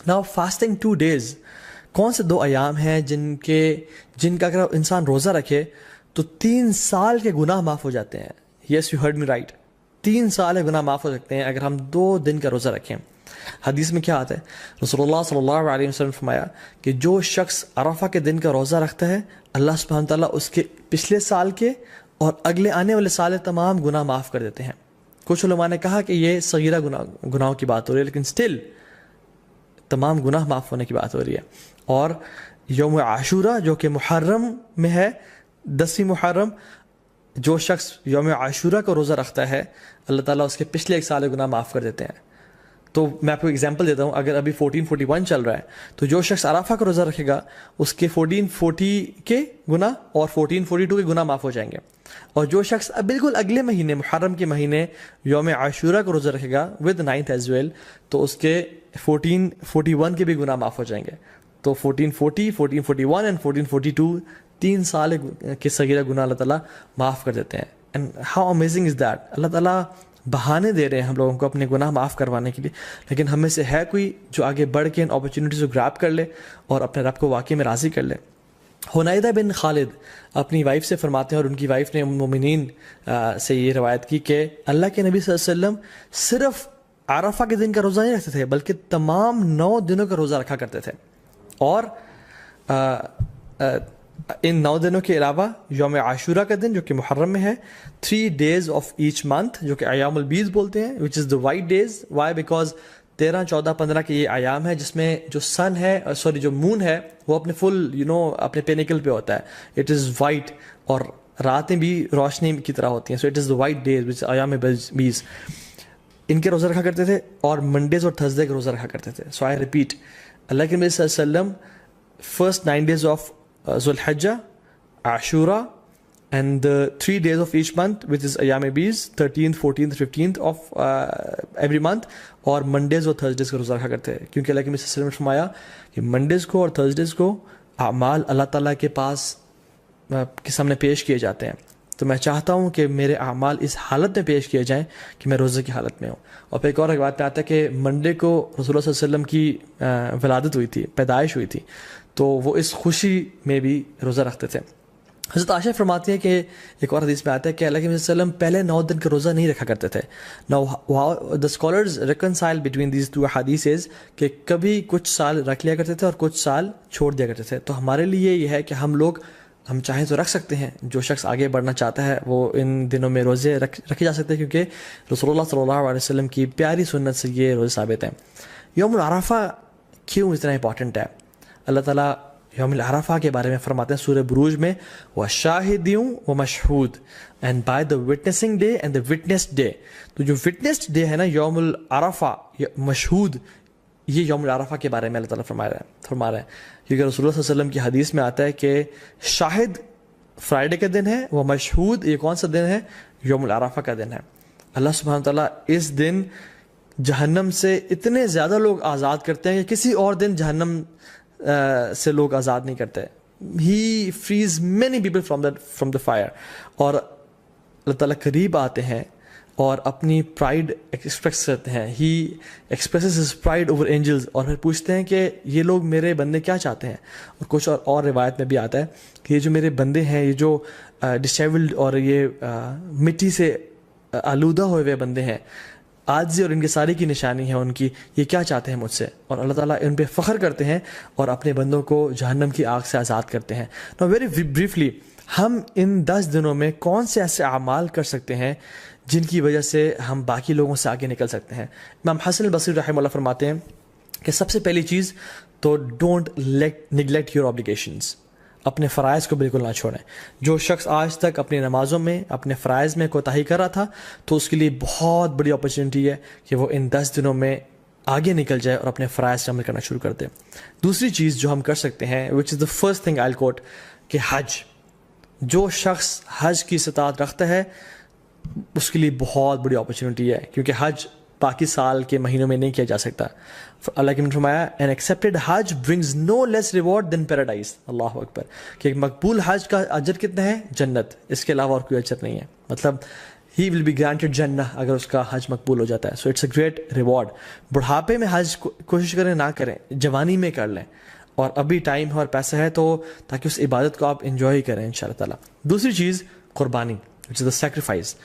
Now fasting 2 days, کون سے 2 ایام ہیں جن کا اگر انسان روزہ رکھے تو 3 سال کے گناہ معاف ہو جاتے ہیں. Yes you heard me right, 3 سال کے گناہ معاف ہو سکتے ہیں اگر ہم 2 دن کا روزہ رکھیں. حدیث میں کیا آتا ہے؟ رسول اللہ صلی اللہ علیہ وسلم نے فرمایا کہ جو شخص عرفہ کے دن کا روزہ رکھتا ہے اللہ سبحانہ تعالیٰ اس کے پچھلے سال کے اور اگلے آنے والے سال تمام گناہ معاف کر دیتے ہیں. کچھ علماء نے کہا کہ یہ صغیرہ گناہوں کی بات ہو رہی ہے, لیکن سٹل تمام گناہ معاف ہونے کی بات ہو رہی ہے. اور یوم عاشورہ جو کہ محرم میں ہے, 10 محرم, جو شخص یوم عاشورہ کا روزہ رکھتا ہے اللہ تعالیٰ اس کے پچھلے 1 سال کے گناہ معاف کر دیتے ہیں. تو میں آپ کو ایگزامپل دیتا ہوں, اگر ابھی 1441 چل رہا ہے تو جو شخص عرفہ کا روزہ رکھے گا اس کے 1440 کے گناہ اور 1442 کے گناہ معاف ہو جائیں گے. اور جو شخص بالکل اگلے مہینے محرم کے مہینے یوم عاشورہ کا روزہ رکھے گا ود 9th ایز ویل, تو اس کے 1441 کے بھی گناہ معاف ہو جائیں گے. تو 1440, 1441 اینڈ 1442 3 سال کے صغیرہ گناہ اللہ تعالیٰ معاف کر دیتے ہیں. And how amazing is that. اللہ تعالیٰ بہانے دے رہے ہیں ہم لوگوں کو اپنے گناہ معاف کروانے کے لیے, لیکن ہم میں سے ہے کوئی جو آگے بڑھ کے ان اپرچونیٹیز کو گراب کر لے اور اپنے رب کو واقعی میں راضی کر لے. حنیدہ بن خالد اپنی وائف سے فرماتے ہیں, اور ان کی وائف نے ام المومنین سے یہ روایت کی کہ اللہ کے نبی صلی اللہ علیہ وسلم صرف عرفہ کے دن کا روزہ نہیں رکھتے تھے بلکہ تمام 9 دنوں کا روزہ رکھا کرتے تھے. اور ان 9 دنوں کے علاوہ یوم عاشورہ کا دن جو کہ محرم میں ہے, 3 days of each month جو کہ ایام البیض بولتے ہیں, which is the white days. Why? Because 13, 14, 15 کے یہ ایام ہے جس میں جو سن ہے جو مون ہے وہ اپنے فل اپنے پینیکل پہ ہوتا ہے. اٹ از وائٹ اور راتیں بھی روشنی کی طرح ہوتی ہیں. So it is the white days which ایام بیز. ان کے روزہ رکھا کرتے تھے اور منڈیز اور تھرسڈے کے روزہ رکھا کرتے تھے. سو آئی ریپیٹ, اللہ کے نبی صلی اللہ علیہ وسلم فرسٹ 9 days of ذو الحجہ, عاشورہ, and the 3 days of each month which is ایام بیز, 13th, 14th, 15th of every month, اور منڈیز اور تھرسڈیز کا روزہ رکھا کرتے ہیں. کیونکہ اللہ کے نبی صلی اللہ علیہ وسلم نے فرمایا کہ منڈیز کو اور تھرسڈیز کو اعمال اللہ تعالیٰ کے پاس کے سامنے پیش کیے جاتے ہیں. تو میں چاہتا ہوں کہ میرے اعمال اس حالت میں پیش کیے جائیں کہ میں روزے کی حالت میں ہوں. اور پھر ایک اور بات میں آتا ہے کہ منڈے کو رسول اللہ صلی اللہ علیہ وسلم کی ولادت ہوئی تھی, پیدائش ہوئی تھی, تو وہ اس خوشی میں بھی روزہ رکھتے تھے. حضرت عائشہ فرماتی ہیں کہ ایک اور حدیث میں آتا ہے کہ اللہ کے نبی صلی اللہ علیہ وسلم پہلے 9 دن کا روزہ نہیں رکھا کرتے تھے. Now the scholars reconcile between these 2 hadiths کہ کبھی کچھ سال رکھ لیا کرتے تھے اور کچھ سال چھوڑ دیا کرتے تھے. تو ہمارے لیے یہ ہے کہ ہم چاہیں تو رکھ سکتے ہیں. جو شخص آگے بڑھنا چاہتا ہے وہ ان دنوں میں روزے رکھے جا سکتے ہیں, کیونکہ رسول اللہ صلی اللہ علیہ وسلم کی پیاری سنت سے یہ روزے ثابت ہیں. یوم العرفہ کیوں اتنا امپورٹنٹ ہے؟ اللہ تعالیٰ یوم العرفہ کے بارے میں فرماتے ہیں سورہ بروج میں, وَشَاهِدٍ وَمَشْهُودٍ, and by the witnessing day and the witnessed day. تو جو witnessed day ہے نا یوم العرفہ, مشہود, یہ یوم العرفہ کے بارے میں اللہ تعالیٰ فرما رہا ہے. کیونکہ رسول اللہ صلی اللہ علیہ وسلم کی حدیث میں آتا ہے کہ شاہد فرائیڈے کا دن ہے, وہ مشہود یہ کون سا دن ہے؟ یوم العرفہ کا دن ہے. اللہ سبحانہ تعالیٰ اس دن جہنم سے اتنے زیادہ لوگ آزاد کرتے ہیں کہ کسی اور دن جہنم سے لوگ آزاد نہیں کرتے. He frees many people from the fire. اور اللہ تعالیٰ قریب آتے ہیں اور اپنی پرائڈ ایکسپریس کرتے ہیں. He expresses his pride over angels, اور پھر پوچھتے ہیں کہ یہ لوگ میرے بندے کیا چاہتے ہیں. اور کچھ اور روایت میں بھی آتا ہے کہ یہ جو میرے بندے ہیں, یہ جو ڈسیبلڈ اور یہ مٹی سے آلودہ ہوئے ہوئے بندے ہیں, عاجزی اور ان کی ساری کی نشانی ہے ان کی, یہ کیا چاہتے ہیں مجھ سے. اور اللہ تعالیٰ ان پہ فخر کرتے ہیں اور اپنے بندوں کو جہنم کی آگ سے آزاد کرتے ہیں. نو ویری بریفلی, ہم ان 10 دنوں میں کون سے ایسے اعمال کر سکتے ہیں جن کی وجہ سے ہم باقی لوگوں سے آگے نکل سکتے ہیں؟ امام حسن البصری رحمہ اللہ فرماتے ہیں کہ سب سے پہلی چیز تو ڈونٹ نیگلیکٹ یور آبلیگیشنز, اپنے فرائض کو بالکل نہ چھوڑیں. جو شخص آج تک اپنی نمازوں میں اپنے فرائض میں کوتاہی کر رہا تھا تو اس کے لیے بہت بڑی اپرچونیٹی ہے کہ وہ ان 10 دنوں میں آگے نکل جائے اور اپنے فرائض سے عمل کرنا شروع کر دے. دوسری چیز جو ہم کر سکتے ہیں, وچ از دا فرسٹ تھنگ آئی کوٹ, کہ حج. جو شخص حج کی استطاعت رکھتا ہے اس کے لیے بہت بڑی اپرچونیٹی ہے, کیونکہ حج باقی سال کے مہینوں میں نہیں کیا جا سکتا. اللہ کے نے فرمایا an accepted Hajj brings no less reward than paradise. اللہ اکبر. کہ ایک مقبول حج کا اجر کتنا ہے؟ جنت, اس کے علاوہ اور کوئی اجر نہیں ہے. مطلب ہی ول بی گرانٹیڈ جنہ اگر اس کا حج مقبول ہو جاتا ہے. So it's a great reward. بڑھاپے میں حج کوشش کریں نہ کریں, جوانی میں کر لیں, اور ابھی ٹائم ہے اور پیسہ ہے تو تاکہ اس عبادت کو آپ انجوائے کریں انشاءاللہ تعالیٰ. دوسری چیز قربانی, وچ از دا سیکریفائس.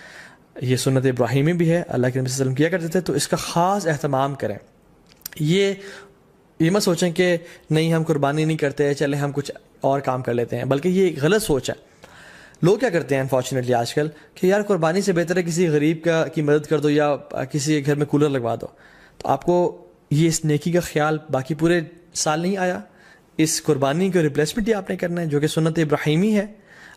یہ سنت ابراہیمی بھی ہے, اللہ کے نبی صلی اللہ علیہ وسلم کیا کرتے تھے, تو اس کا خاص اہتمام کریں. یہ مت سوچیں کہ نہیں ہم قربانی نہیں کرتے, چلے ہم کچھ اور کام کر لیتے ہیں, بلکہ یہ ایک غلط سوچ ہے. لوگ کیا کرتے ہیں انفارچونیٹلی آج کل کہ یار قربانی سے بہتر ہے کسی غریب کی مدد کر دو یا کسی کے گھر میں کولر لگوا دو. تو آپ کو یہ اس نیکی کا خیال باقی پورے سال نہیں آیا, اس قربانی کا ریپلیسمنٹ ہی آپ نے کرنا ہے جو کہ سنت ابراہیمی ہے.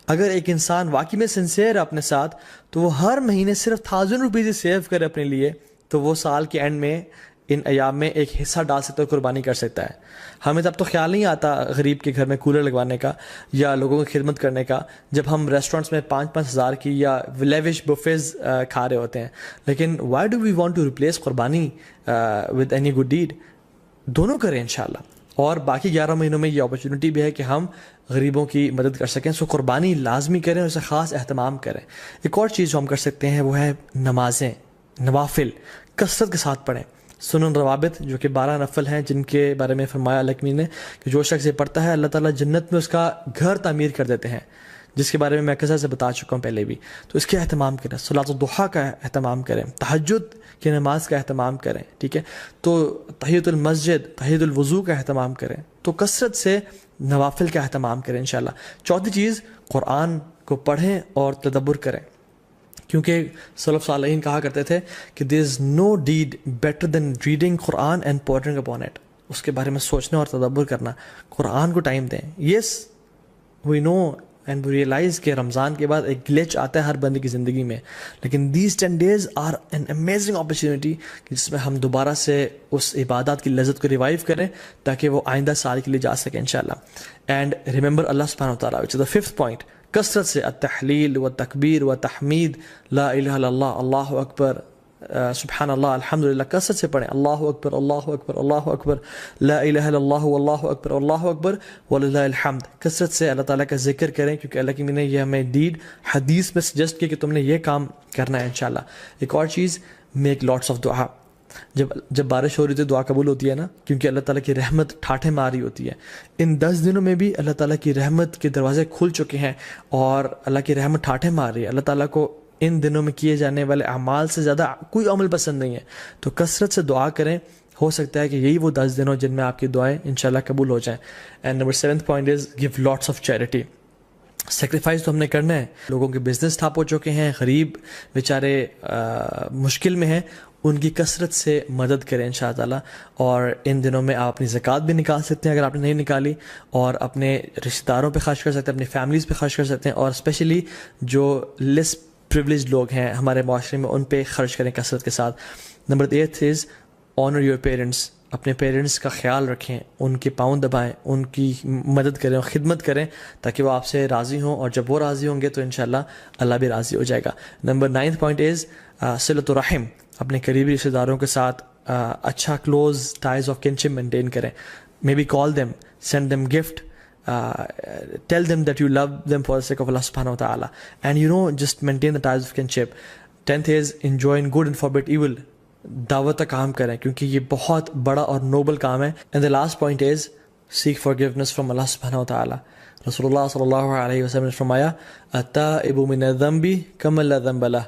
اگر ایک انسان واقعی میں سنسیئر ہے اپنے ساتھ تو وہ ہر مہینے صرف 1000 روپیز سیو کرے اپنے لیے, تو وہ سال کے اینڈ میں ان ایام میں ایک حصہ ڈال سکتا ہے, قربانی کر سکتا ہے. ہمیں تب تو خیال نہیں آتا غریب کے گھر میں کولر لگوانے کا یا لوگوں کی خدمت کرنے کا جب ہم ریسٹورینٹس میں 5-5 ہزار کی یا لیوش بفیز کھا رہے ہوتے ہیں. لیکن why do we want to replace قربانی ود اینی گڈ ڈیڈ؟ دونوں کریں انشاءاللہ. اور باقی 11 مہینوں میں یہ اپرچونٹی بھی ہے کہ ہم غریبوں کی مدد کر سکیں. سو قربانی لازمی کریں اور اسے خاص اہتمام کریں. ایک اور چیز جو ہم کر سکتے ہیں وہ ہے نمازیں, نوافل کثرت کے ساتھ پڑھیں. سنن روابط جو کہ 12 نفل ہیں جن کے بارے میں فرمایا اللہ کے نے کہ جو شخص یہ پڑھتا ہے اللہ تعالیٰ جنت میں اس کا گھر تعمیر کر دیتے ہیں, جس کے بارے میں کثرت سے بتا چکا ہوں پہلے بھی. تو اس کے اہتمام کریں, صلاۃ الضحیٰ کا اہتمام کریں, تہجد کی نماز کا اہتمام کریں, ٹھیک ہے, تو تحیۃ المسجد, تحیۃ الوضو کا اہتمام کریں. تو کثرت سے نوافل کا اہتمام کریں انشاءاللہ. چوتھی چیز, قرآن کو پڑھیں اور تدبر کریں, کیونکہ سلف صالحین کہا کرتے تھے کہ there is no deed better than reading Quran and pondering upon it. اس کے بارے میں سوچنا اور تدبر کرنا. قرآن کو ٹائم دیں. یس وی نو اینڈ وی ریئلائز کہ رمضان کے بعد ایک گلچ آتا ہے ہر بندے کی زندگی میں, لیکن these 10 days are an amazing opportunity جس میں ہم دوبارہ سے اس عبادات کی لذت کو ریوائیو کریں تاکہ وہ آئندہ سال کے لیے جا سکیں انشاءاللہ. اینڈ ریممبر اللہ سبحانہ وتعالیٰ, وچ از دا 5th point, کثرت سے التحلیل و تکبیر و تحمید, لا الہ الا اللہ, اللہ اکبر, سبحان اللہ, الحمدللہ, کثرت سے پڑھیں. اللہ اکبر, اللہ اکبر, اللہ اکبر, لا الہ الا اللہ, اللہ اکبر, اللہ اکبر, وللہ الحمد. کثرت سے اللہ تعالیٰ کا ذکر کریں کیونکہ اللہ کی نے یہ ہمیں ڈیڈ حدیث میں سجیسٹ کیا کہ تم نے یہ کام کرنا ہے انشاءاللہ. ایک اور چیز, میک لاٹس آف دعا. جب بارش ہو رہی ہوتی ہے دعا قبول ہوتی ہے نا, کیونکہ اللہ تعالیٰ کی رحمت ٹھاٹھے ماری ہوتی ہے. ان 10 دنوں میں بھی اللہ تعالیٰ کی رحمت کے دروازے کھل چکے ہیں اور اللہ کی رحمت ٹھاٹھے مار رہی ہے. اللہ تعالیٰ کو ان دنوں میں کیے جانے والے اعمال سے زیادہ کوئی عمل پسند نہیں ہے. تو کثرت سے دعا کریں, ہو سکتا ہے کہ یہی وہ 10 دن ہو جن میں آپ کی دعائیں انشاءاللہ قبول ہو جائیں. And number 7th point is give lots of charity. Sacrifice تو ہم نے کرنا ہے. لوگوں کے بزنس ٹھپ ہو چکے ہیں, غریب بیچارے مشکل میں ہیں, ان کی کثرت سے مدد کریں انشاءاللہ تعالیٰ. اور ان دنوں میں آپ اپنی زکوٰۃ بھی نکال سکتے ہیں اگر آپ نے نہیں نکالی, اور اپنے رشتہ داروں پہ خرچ کر سکتے ہیں, اپنی فیملیز پہ خرچ کر سکتے ہیں, اور اسپیشلی جو لیس پریولیج لوگ ہیں ہمارے معاشرے میں ان پہ خرچ کریں کثرت کے ساتھ. Number 8 is owner your parents. اپنے پیرنٹس کا خیال رکھیں, ان کے پاؤں دبائیں, ان کی مدد کریں اور خدمت کریں تاکہ وہ آپ سے راضی ہوں, اور جب وہ راضی ہوں گے تو انشاءاللہ اللہ بھی راضی ہو جائے گا. نمبر 9th point از صلۃ الرحم. اپنے قریبی رشتہ داروں کے ساتھ اچھا close ties of kinship maintain کریں. May be call them, send them gift, tell them that you love them for the sake of Allah subhanahu wa ta'ala, and just maintain the ties of kinship. 10th is enjoy good and forbid evil. دعوت کا کام کریں کیونکہ یہ بہت بڑا اور Nobel کام ہے. and the last point is seek forgiveness from Allah subhanahu wa ta'ala. رسول اللہ صلی اللہ علیہ وسلم نے فرمایا التائب من الذنب کمن لا ذنب له.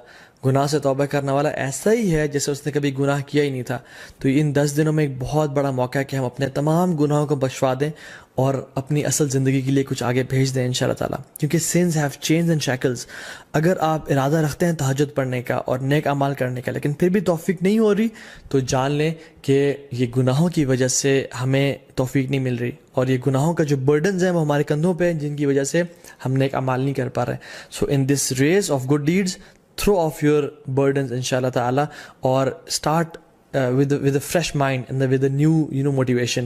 گناہ سے توبہ کرنے والا ایسا ہی ہے جیسے اس نے کبھی گناہ کیا ہی نہیں تھا. تو ان 10 دنوں میں ایک بہت بڑا موقع ہے کہ ہم اپنے تمام گناہوں کو بخشوا دیں اور اپنی اصل زندگی کے لیے کچھ آگے بھیج دیں انشاءاللہ تعالیٰ, کیونکہ sins have chains and shackles. اگر آپ ارادہ رکھتے ہیں تہجد پڑھنے کا اور نیک اعمال کرنے کا لیکن پھر بھی توفیق نہیں ہو رہی, تو جان لیں کہ یہ گناہوں کی وجہ سے ہمیں توفیق نہیں مل رہی, اور یہ گناہوں کا جو برڈنز ہیں وہ ہمارے کندھوں پہ جن کی وجہ سے ہم نیک اعمال نہیں کر پا رہے. So in this race of good deeds throw off your burdens inshallah ta'ala, or start with a fresh mind and with a new motivation.